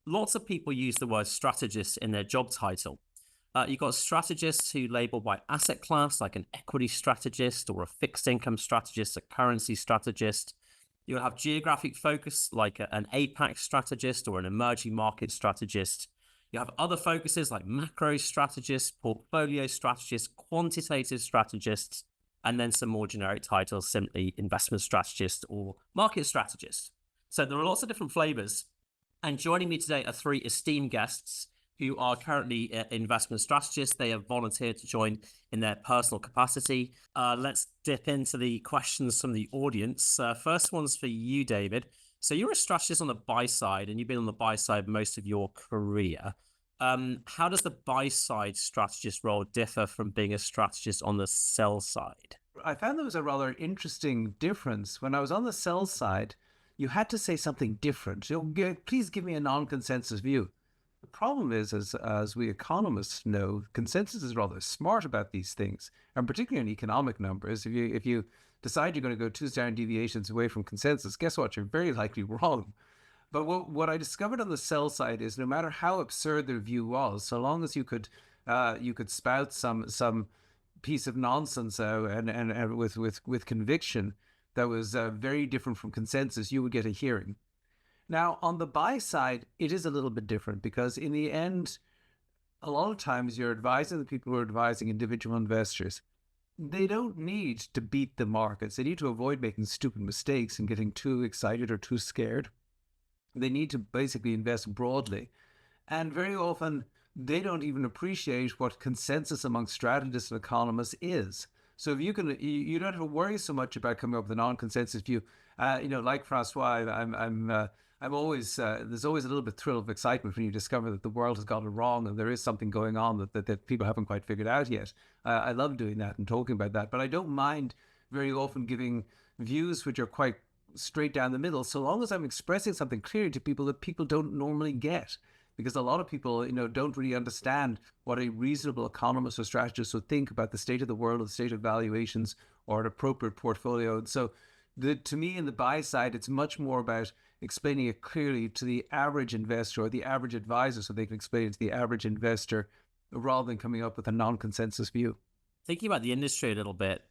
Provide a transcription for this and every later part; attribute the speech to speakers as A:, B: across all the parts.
A: lots of people use the word strategist in their job title. You've got strategists who label by asset class, like an equity strategist or a fixed income strategist, a currency strategist. You'll have geographic focus, like an APAC strategist or an emerging market strategist. You have other focuses like macro strategists, portfolio strategists, quantitative strategists, and then some more generic titles, simply investment strategist or market strategist. So there are lots of different flavors. And joining me today are three esteemed guests who are currently investment strategists. They have volunteered to join in their personal capacity. Let's dip into the questions from the audience. First one's for you, David. So you're a strategist on the buy side, and you've been on the buy side most of your career. How does the buy side strategist role differ from being a strategist on the sell side?
B: I found there was a rather interesting difference. When I was on the sell side, you had to say something different. Please give me a non-consensus view. The problem is, as we economists know, consensus is rather smart about these things, and particularly in economic numbers. If you decide you're going to go two standard deviations away from consensus, guess what? You're very likely wrong. But what I discovered on the sell side is no matter how absurd their view was, so long as you could spout some piece of nonsense and with conviction that was very different from consensus, you would get a hearing. Now, on the buy side, it is a little bit different because in the end, a lot of times you're advising the people who are advising individual investors. They don't need to beat the markets. They need to avoid making stupid mistakes and getting too excited or too scared. They need to basically invest broadly. And very often, they don't even appreciate what consensus among strategists and economists is. So if you don't have to worry so much about coming up with a non-consensus view. Like Francois, I'm always there's always a little bit thrill of excitement when you discover that the world has got it wrong and there is something going on that people haven't quite figured out yet. I love doing that and talking about that, but I don't mind very often giving views which are quite straight down the middle, so long as I'm expressing something clearly to people that people don't normally get. Because a lot of people, don't really understand what a reasonable economist or strategist would think about the state of the world, or the state of valuations, or an appropriate portfolio. And so, to me, in the buy side, it's much more about explaining it clearly to the average investor or the average advisor, so they can explain it to the average investor, rather than coming up with a non-consensus view.
A: Thinking about the industry a little bit,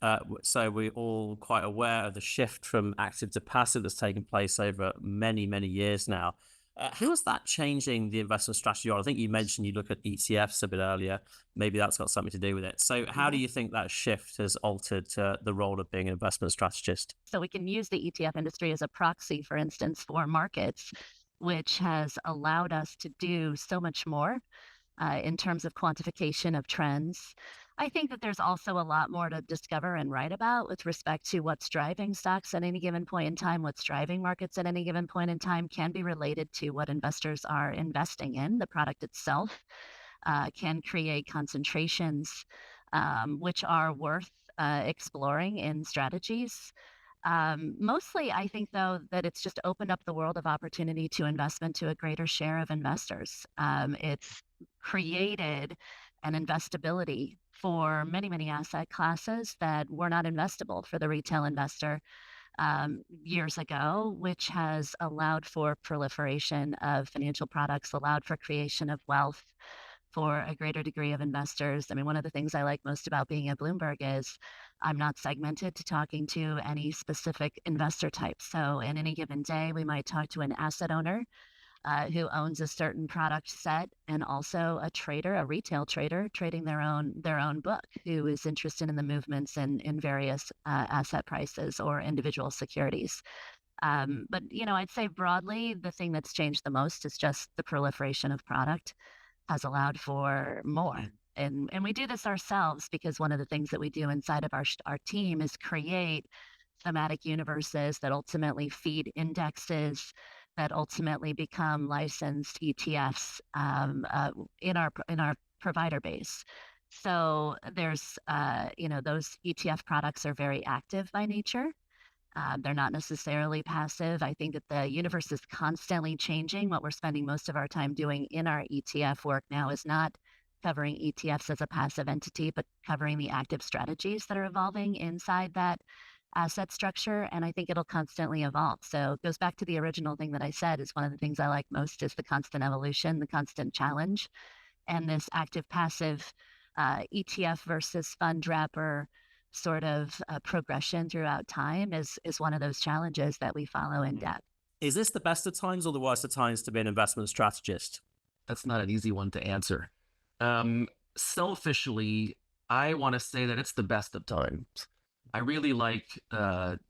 A: so we're all quite aware of the shift from active to passive that's taken place over many, many years now. How is that changing the investment strategy? I think you mentioned you look at ETFs a bit earlier. Maybe that's got something to do with it. So how do you think that shift has altered the role of being an investment strategist?
C: So we can use the ETF industry as a proxy, for instance, for markets, which has allowed us to do so much more in terms of quantification of trends. I think that there's also a lot more to discover and write about with respect to what's driving stocks at any given point in time, what's driving markets at any given point in time can be related to what investors are investing in. The product itself can create concentrations which are worth exploring in strategies. Mostly, I think, though, that it's just opened up the world of opportunity to investment to a greater share of investors. It's created an investability for many, many asset classes that were not investable for the retail investor years ago, which has allowed for proliferation of financial products, allowed for creation of wealth for a greater degree of investors. I mean, one of the things I like most about being at Bloomberg is I'm not segmented to talking to any specific investor type. So in any given day, we might talk to an asset owner who owns a certain product set, and also a trader, a retail trader, trading their own book, who is interested in the movements in various asset prices or individual securities. But I'd say broadly, the thing that's changed the most is just the proliferation of product has allowed for more. And we do this ourselves because one of the things that we do inside of our team is create thematic universes that ultimately feed indexes that ultimately become licensed ETFs in our provider base. So there's those ETF products are very active by nature. They're not necessarily passive. I think that the universe is constantly changing. What we're spending most of our time doing in our ETF work now is not covering ETFs as a passive entity, but covering the active strategies that are evolving inside that asset structure, and I think it'll constantly evolve. So it goes back to the original thing that I said is one of the things I like most is the constant evolution, the constant challenge, and this active passive ETF versus fund wrapper sort of progression throughout time is one of those challenges that we follow in depth.
A: Is this the best of times or the worst of times to be an investment strategist?
D: That's not an easy one to answer. Selfishly, I want to say that it's the best of times. I really like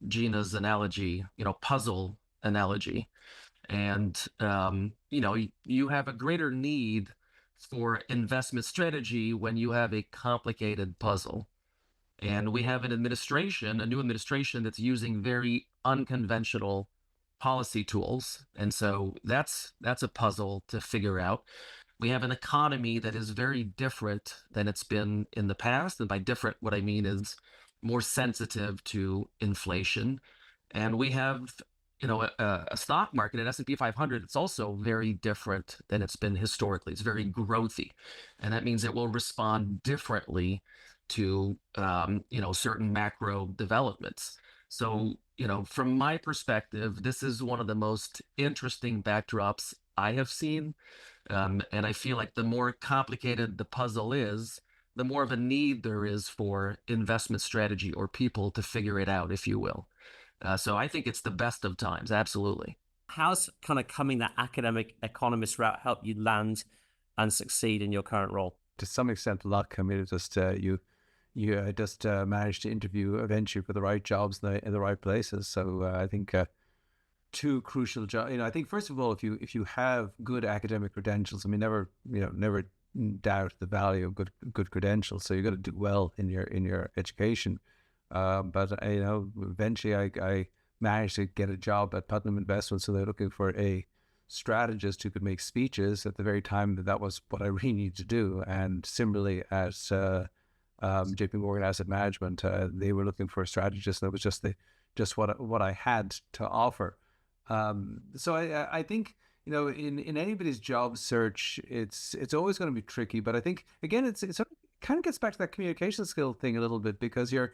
D: Gina's analogy, puzzle analogy. And, you have a greater need for investment strategy when you have a complicated puzzle. And we have a new administration that's using very unconventional policy tools. And so that's a puzzle to figure out. We have an economy that is very different than it's been in the past. And by different, what I mean is more sensitive to inflation. And we have, a stock market at S&P 500. It's also very different than it's been historically. It's very growthy. And that means it will respond differently to, certain macro developments. So, from my perspective, this is one of the most interesting backdrops I have seen. And I feel like the more complicated the puzzle is, the more of a need there is for investment strategy or people to figure it out, if you will. So I think it's the best of times. Absolutely.
A: How's kind of coming that academic economist route help you land and succeed in your current role?
B: To some extent, luck. I mean, it's just you just managed to interview eventually for the right jobs in the right places. So I think two crucial jobs. I think first of all, if you have good academic credentials, I mean, never doubt the value of good credentials. So you got to do well in your education. But eventually I managed to get a job at Putnam Investments. So they're looking for a strategist who could make speeches at the very time that was what I really needed to do. And similarly at JP Morgan Asset Management, they were looking for a strategist. That was just what I had to offer. So I think in anybody's job search, it's always going to be tricky. But I think again, it kind of gets back to that communication skill thing a little bit, because you're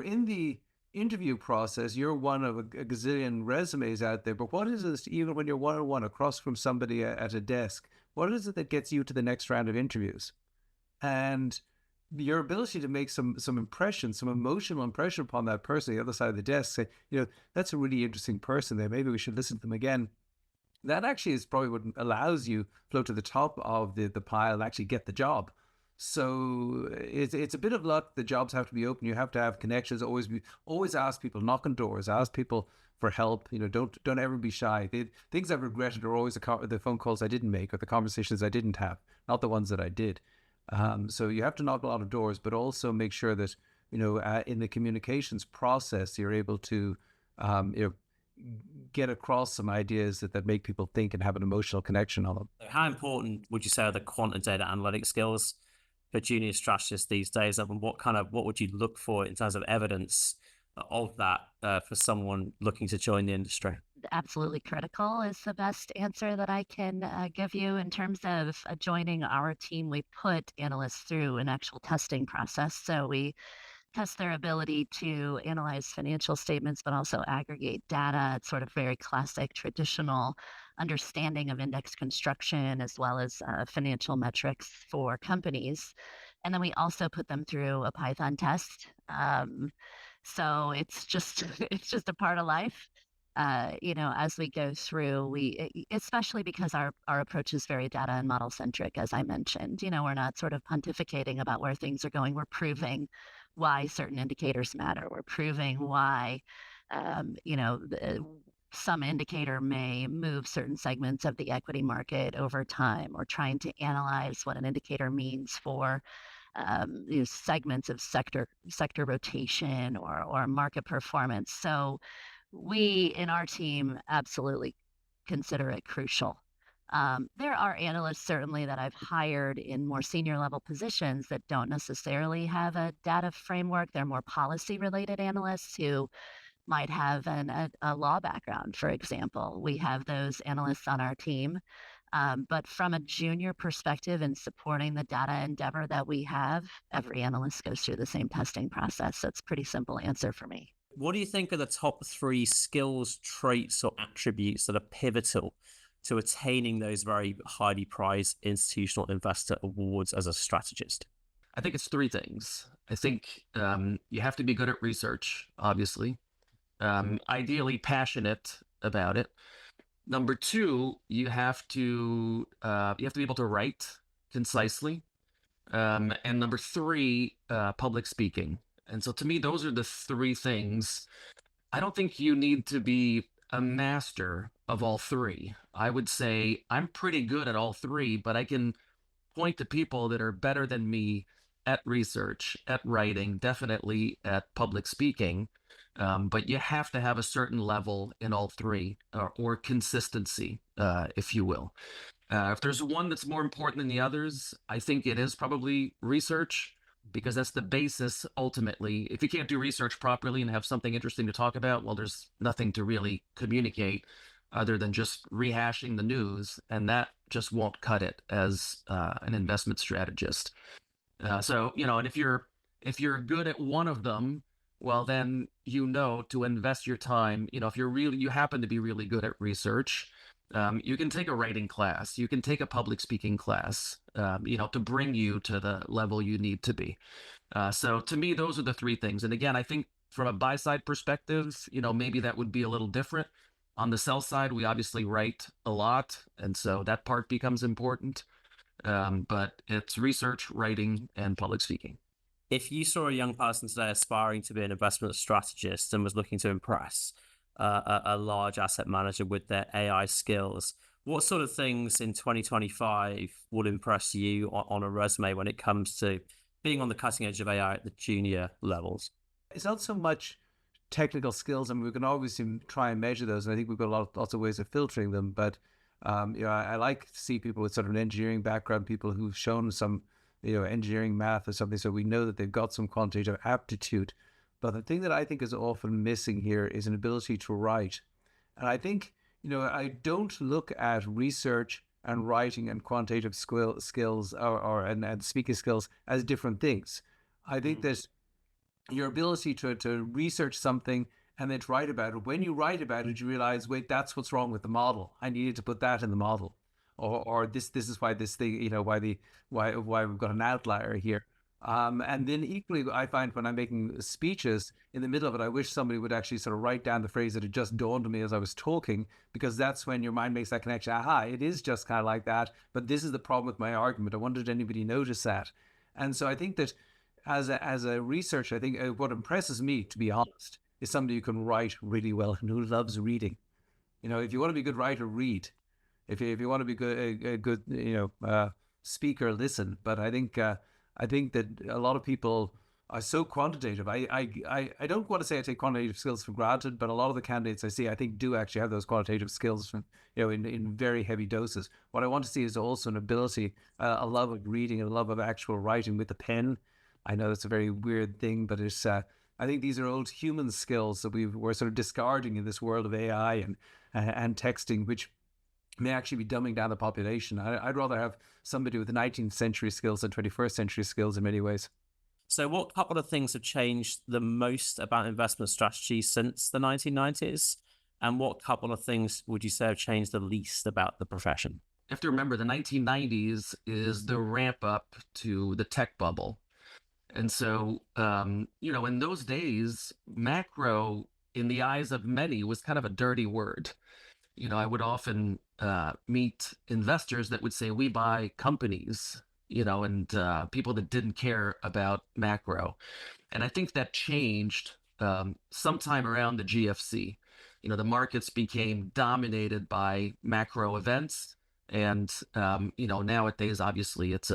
B: in the interview process. You're one of a gazillion resumes out there, but what is it, even when you're one-on-one across from somebody at a desk, what is it that gets you to the next round of interviews? And your ability to make some impression, some emotional impression upon that person on the other side of the desk, say, that's a really interesting person there, maybe we should listen to them again. That actually is probably what allows you float to the top of the pile and actually get the job. So it's a bit of luck. The jobs have to be open. You have to have connections. Always ask people, knock on doors, ask people for help. Don't ever be shy. Things I've regretted are always the phone calls I didn't make or the conversations I didn't have, not the ones that I did. So you have to knock a lot of doors, but also make sure that in the communications process you're able to get across some ideas that make people think and have an emotional connection on them.
A: How important would you say are the quant and data analytic skills for junior strategists these days? And what would you look for in terms of evidence of that for someone looking to join the industry?
C: Absolutely critical is the best answer that I can give you. In terms of joining our team, we put analysts through an actual testing process. So we test their ability to analyze financial statements, but also aggregate data. It's sort of very classic, traditional understanding of index construction, as well as financial metrics for companies. And then we also put them through a Python test. So it's just a part of life. As we go through, especially because our approach is very data and model centric, as I mentioned, we're not sort of pontificating about where things are going. We're proving why certain indicators matter. We're proving why, some indicator may move certain segments of the equity market over time, or trying to analyze what an indicator means for segments of sector rotation or market performance. So we in our team absolutely consider it crucial. There are analysts certainly that I've hired in more senior level positions that don't necessarily have a data framework. They're more policy related analysts who might have a law background, for example. We have those analysts on our team. But from a junior perspective in supporting the data endeavor that we have, every analyst goes through the same testing process. So it's a pretty simple answer for me.
A: What do you think are the top 3 skills, traits, or attributes that are pivotal to attaining those very highly prized institutional investor awards as a strategist?
D: I think it's 3 things. I think you have to be good at research, obviously, ideally passionate about it. Number 2, you have to be able to write concisely. And number 3, public speaking. And so to me, those are the 3 things. I don't think you need to be a master of all 3. I would say I'm pretty good at all 3, but I can point to people that are better than me at research, at writing, definitely at public speaking. But you have to have a certain level in all 3, or consistency, if you will. If there's one that's more important than the others, I think it is probably research, because that's the basis ultimately. If you can't do research properly and have something interesting to talk about, well, there's nothing to really communicate other than just rehashing the news, and that just won't cut it as an investment strategist. And if you're good at one of them, well, then to invest your time. If you happen to be really good at research, you can take a writing class, you can take a public speaking class, to bring you to the level you need to be. So to me, those are the 3 things. And again, I think from a buy side perspective, maybe that would be a little different. On the sell side, we obviously write a lot, and so that part becomes important. But it's research, writing, and public speaking.
A: If you saw a young person today aspiring to be an investment strategist and was looking to impress a large asset manager with their AI skills, what sort of things in 2025 would impress you on a resume when it comes to being on the cutting edge of AI at the junior levels?
B: It's not so much technical skills. I mean, we can always try and measure those, and I think we've got lots of ways of filtering them. But I like to see people with sort of an engineering background, people who've shown some engineering, math, or something, so we know that they've got some quantitative aptitude. But the thing that I think is often missing here is an ability to write. And I think I don't look at research and writing and quantitative skills and speaking skills as different things. I think that your ability to research something and then to write about it. When you write about it, you realize, wait, that's what's wrong with the model. I needed to put that in the model, or this is why this thing, why we've got an outlier here. And then equally, I find when I'm making speeches, in the middle of it, I wish somebody would actually sort of write down the phrase that had just dawned on me as I was talking, because that's when your mind makes that connection. Aha, it is just kind of like that, but this is the problem with my argument. I wonder, did anybody notice that? And so I think that as a researcher, I think what impresses me, to be honest, is somebody who can write really well and who loves reading. If you want to be a good writer, read. If you want to be a good speaker, listen. But I think that a lot of people are so quantitative. I don't want to say I take quantitative skills for granted, but a lot of the candidates I see, I think, do actually have those quantitative skills, in very heavy doses. What I want to see is also an ability, a love of reading, and a love of actual writing with the pen. I know that's a very weird thing, but it's. I think these are old human skills that we're sort of discarding in this world of AI and texting, which may actually be dumbing down the population. I'd rather have somebody with 19th century skills than 21st century skills in many ways.
A: So what couple of things have changed the most about investment strategy since the 1990s? And what couple of things would you say have changed the least about the profession?
D: You have to remember the 1990s is the ramp up to the tech bubble. And so, in those days, macro, in the eyes of many, was kind of a dirty word. I would often meet investors that would say, we buy companies, and people that didn't care about macro. And I think that changed sometime around the GFC. The markets became dominated by macro events. And nowadays, obviously, it's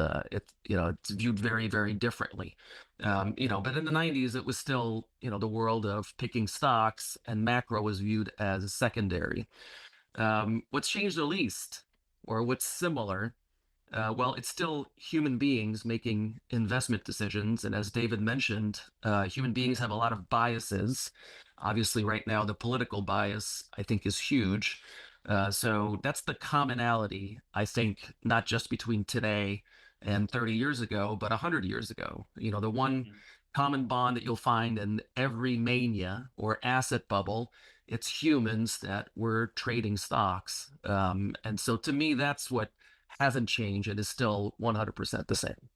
D: viewed very, very differently. But in the 90s, it was still the world of picking stocks, and macro was viewed as secondary. What's changed the least, or what's similar? Well, it's still human beings making investment decisions, and as David mentioned, human beings have a lot of biases. Obviously, right now, the political bias, I think, is huge. So that's the commonality, I think, not just between today and 30 years ago, but 100 years ago. The one common bond that you'll find in every mania or asset bubble. It's humans that were trading stocks. And so to me, that's what hasn't changed and is still 100% the same.